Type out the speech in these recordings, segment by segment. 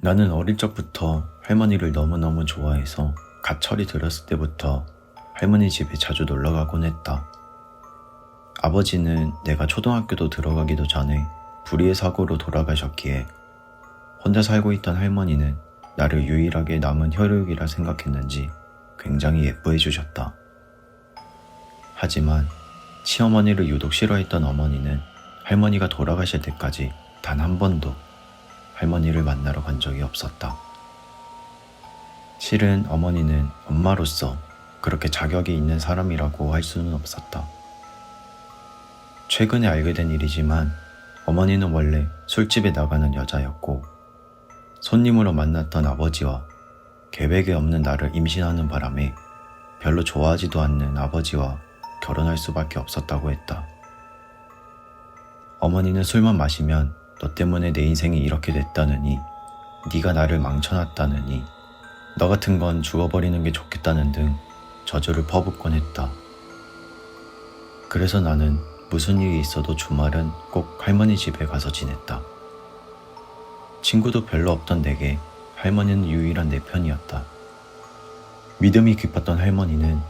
나는 어릴 적부터 할머니를 너무너무 좋아해서 갓 철이 들었을 때부터 할머니 집에 자주 놀러 가곤 했다. 아버지는 내가 초등학교도 들어가기도 전에 불의의 사고로 돌아가셨기에 혼자 살고 있던 할머니는 나를 유일하게 남은 혈육이라 생각했는지 굉장히 예뻐해 주셨다. 하지만 시어머니를 유독 싫어했던 어머니는 할머니가 돌아가실 때까지 단 한 번도 할머니를 만나러 간 적이 없었다. 실은 어머니는 엄마로서 그렇게 자격이 있는 사람이라고 할 수는 없었다. 최근에 알게 된 일이지만 어머니는 원래 술집에 나가는 여자였고 손님으로 만났던 아버지와 계획에 없는 나를 임신하는 바람에 별로 좋아하지도 않는 아버지와 결혼할 수밖에 없었다고 했다. 어머니는 술만 마시면 너 때문에 내 인생이 이렇게 됐다느니, 네가 나를 망쳐놨다느니, 너 같은 건 죽어버리는 게 좋겠다는 등 저주를 퍼붓곤 했다. 그래서 나는 무슨 일이 있어도 주말은 꼭 할머니 집에 가서 지냈다. 친구도 별로 없던 내게 할머니는 유일한 내 편이었다. 믿음이 깊었던 할머니는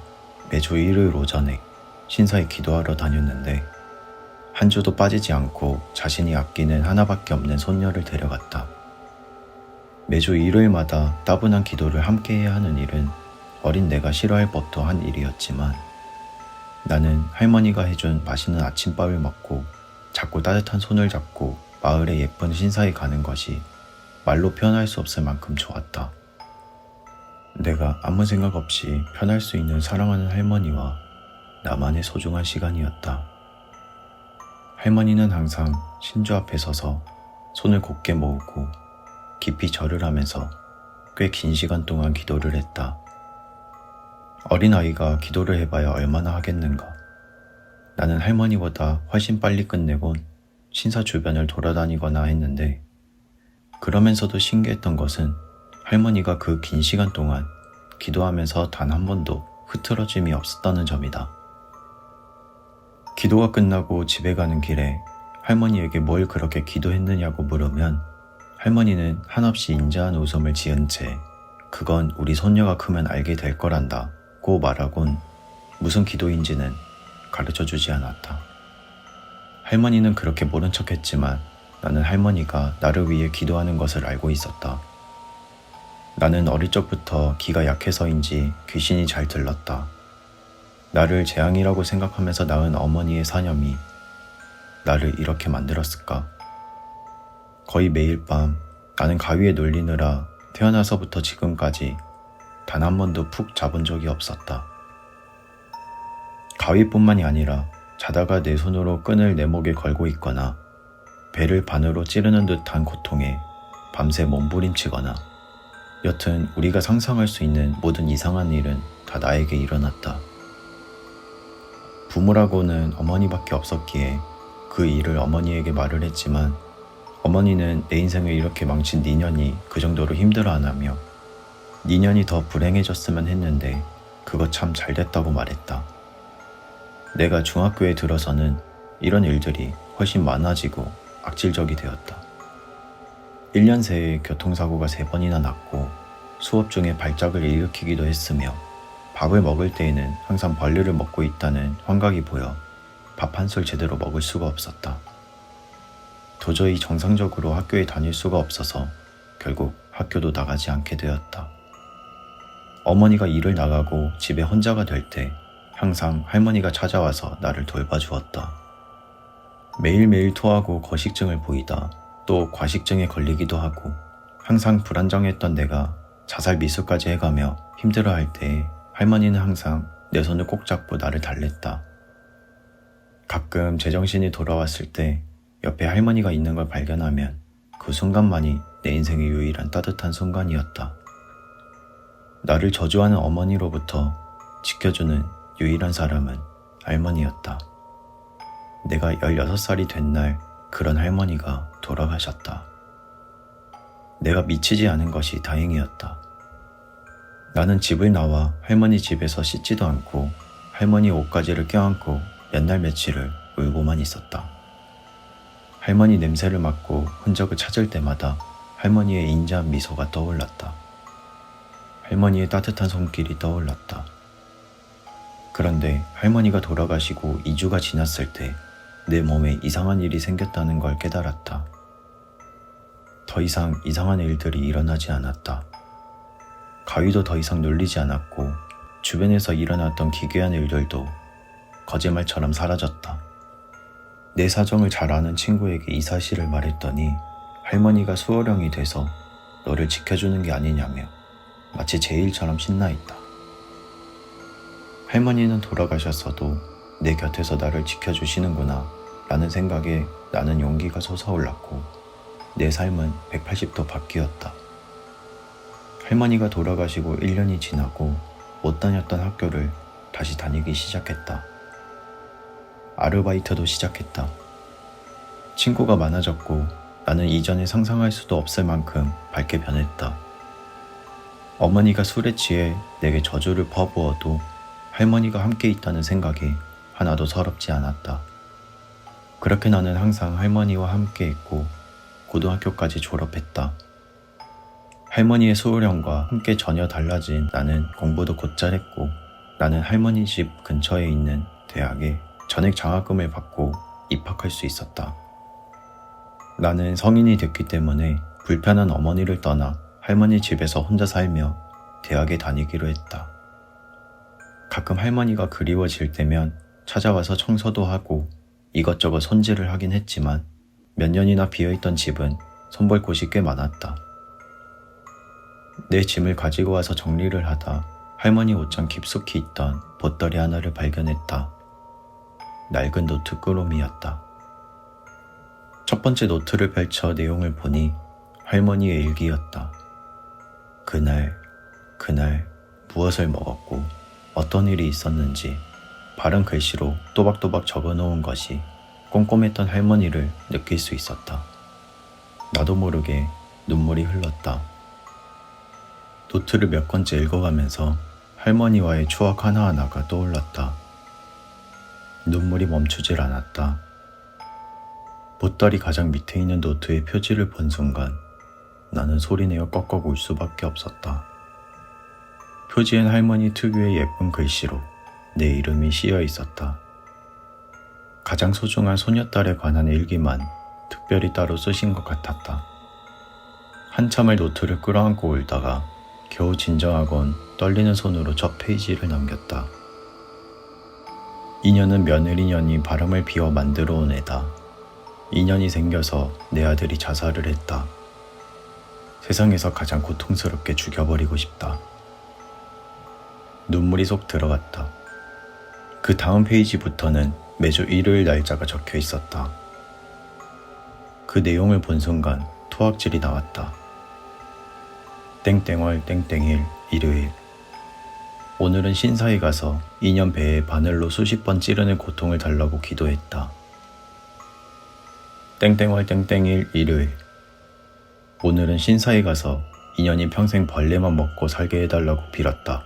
매주 일요일 오전에 신사에 기도하러 다녔는데 한 주도 빠지지 않고 자신이 아끼는 하나밖에 없는 손녀를 데려갔다. 매주 일요일마다 따분한 기도를 함께 해야 하는 일은 어린 내가 싫어할 법도 한 일이었지만 나는 할머니가 해준 맛있는 아침밥을 먹고 작고 따뜻한 손을 잡고 마을의 예쁜 신사에 가는 것이 말로 표현할 수 없을 만큼 좋았다. 내가 아무 생각 없이 편할 수 있는 사랑하는 할머니와 나만의 소중한 시간이었다. 할머니는 항상 신주 앞에 서서 손을 곧게 모으고 깊이 절을 하면서 꽤 긴 시간 동안 기도를 했다. 어린아이가 기도를 해봐야 얼마나 하겠는가. 나는 할머니보다 훨씬 빨리 끝내곤 신사 주변을 돌아다니거나 했는데 그러면서도 신기했던 것은 할머니가 그 긴 시간 동안 기도하면서 단 한 번도 흐트러짐이 없었다는 점이다. 기도가 끝나고 집에 가는 길에 할머니에게 뭘 그렇게 기도했느냐고 물으면 할머니는 한없이 인자한 웃음을 지은 채 그건 우리 손녀가 크면 알게 될 거란다 고 말하곤 무슨 기도인지는 가르쳐주지 않았다. 할머니는 그렇게 모른 척했지만 나는 할머니가 나를 위해 기도하는 것을 알고 있었다. 나는 어릴 적부터 기가 약해서인지 귀신이 잘 들렀다. 나를 재앙이라고 생각하면서 낳은 어머니의 사념이 나를 이렇게 만들었을까? 거의 매일 밤 나는 가위에 놀리느라 태어나서부터 지금까지 단 한 번도 푹 자본 적이 없었다. 가위뿐만이 아니라 자다가 내 손으로 끈을 내 목에 걸고 있거나 배를 반으로 찌르는 듯한 고통에 밤새 몸부림치거나 여튼 우리가 상상할 수 있는 모든 이상한 일은 다 나에게 일어났다. 부모라고는 어머니밖에 없었기에 그 일을 어머니에게 말을 했지만 어머니는 내 인생을 이렇게 망친 네 년이 그 정도로 힘들어 안 하며 네 년이 더 불행해졌으면 했는데 그거 참 잘됐다고 말했다. 내가 중학교에 들어서는 이런 일들이 훨씬 많아지고 악질적이 되었다. 1년 새에 교통사고가 3번이나 났고 수업 중에 발작을 일으키기도 했으며 밥을 먹을 때에는 항상 벌레를 먹고 있다는 환각이 보여 밥 한 술 제대로 먹을 수가 없었다. 도저히 정상적으로 학교에 다닐 수가 없어서 결국 학교도 나가지 않게 되었다. 어머니가 일을 나가고 집에 혼자가 될 때 항상 할머니가 찾아와서 나를 돌봐주었다. 매일매일 토하고 거식증을 보이다 또 과식증에 걸리기도 하고 항상 불안정했던 내가 자살 미수까지 해가며 힘들어할 때 할머니는 항상 내 손을 꼭 잡고 나를 달랬다. 가끔 제정신이 돌아왔을 때 옆에 할머니가 있는 걸 발견하면 그 순간만이 내 인생의 유일한 따뜻한 순간이었다. 나를 저주하는 어머니로부터 지켜주는 유일한 사람은 할머니였다. 내가 16살이 된 날 그런 할머니가 돌아가셨다. 내가 미치지 않은 것이 다행이었다. 나는 집을 나와 할머니 집에서 씻지도 않고 할머니 옷가지를 껴안고 몇 날 며칠을 울고만 있었다. 할머니 냄새를 맡고 흔적을 찾을 때마다 할머니의 인자한 미소가 떠올랐다. 할머니의 따뜻한 손길이 떠올랐다. 그런데 할머니가 돌아가시고 2주가 지났을 때 내 몸에 이상한 일이 생겼다는 걸 깨달았다. 더 이상 이상한 일들이 일어나지 않았다. 가위도 더 이상 눌리지 않았고 주변에서 일어났던 기괴한 일들도 거짓말처럼 사라졌다. 내 사정을 잘 아는 친구에게 이 사실을 말했더니 할머니가 수호령이 돼서 너를 지켜주는 게 아니냐며 마치 제 일처럼 신나 있다. 할머니는 돌아가셨어도 내 곁에서 나를 지켜주시는구나 라는 생각에 나는 용기가 솟아올랐고 내 삶은 180도 바뀌었다. 할머니가 돌아가시고 1년이 지나고 못 다녔던 학교를 다시 다니기 시작했다. 아르바이트도 시작했다. 친구가 많아졌고 나는 이전에 상상할 수도 없을 만큼 밝게 변했다. 어머니가 술에 취해 내게 저주를 퍼부어도 할머니가 함께 있다는 생각이 하나도 서럽지 않았다. 그렇게 나는 항상 할머니와 함께 있고 고등학교까지 졸업했다. 할머니의 수호령과 함께 전혀 달라진 나는 공부도 곧잘 했고 나는 할머니 집 근처에 있는 대학에 전액 장학금을 받고 입학할 수 있었다. 나는 성인이 됐기 때문에 불편한 어머니를 떠나 할머니 집에서 혼자 살며 대학에 다니기로 했다. 가끔 할머니가 그리워질 때면 찾아와서 청소도 하고 이것저것 손질을 하긴 했지만 몇 년이나 비어있던 집은 손볼 곳이 꽤 많았다. 내 짐을 가지고 와서 정리를 하다 할머니 옷장 깊숙이 있던 보따리 하나를 발견했다. 낡은 노트 꾸러미였다. 첫 번째 노트를 펼쳐 내용을 보니 할머니의 일기였다. 그날 무엇을 먹었고 어떤 일이 있었는지 바른 글씨로 또박또박 적어놓은 것이 꼼꼼했던 할머니를 느낄 수 있었다. 나도 모르게 눈물이 흘렀다. 노트를 몇 권째 읽어가면서 할머니와의 추억 하나하나가 떠올랐다. 눈물이 멈추질 않았다. 보따리 가장 밑에 있는 노트의 표지를 본 순간 나는 소리내어 꺽꺽 울 수밖에 없었다. 표지엔 할머니 특유의 예쁜 글씨로 내 이름이 씌어 있었다. 가장 소중한 소녀딸에 관한 일기만 특별히 따로 쓰신 것 같았다. 한참을 노트를 끌어안고 울다가 겨우 진정하곤 떨리는 손으로 첫 페이지를 넘겼다. 인연은 며느리년이 바람을 피워 만들어 온 애다. 인연이 생겨서 내 아들이 자살을 했다. 세상에서 가장 고통스럽게 죽여버리고 싶다. 눈물이 쏙 들어갔다. 그 다음 페이지부터는 매주 일요일 날짜가 적혀 있었다. 그 내용을 본 순간 토악질이 나왔다. 땡땡월 땡땡일 일요일. 오늘은 신사에 가서 인연 배에 바늘로 수십 번 찌르는 고통을 달라고 기도했다. 땡땡월 땡땡일 일요일. 오늘은 신사에 가서 인연이 평생 벌레만 먹고 살게 해달라고 빌었다.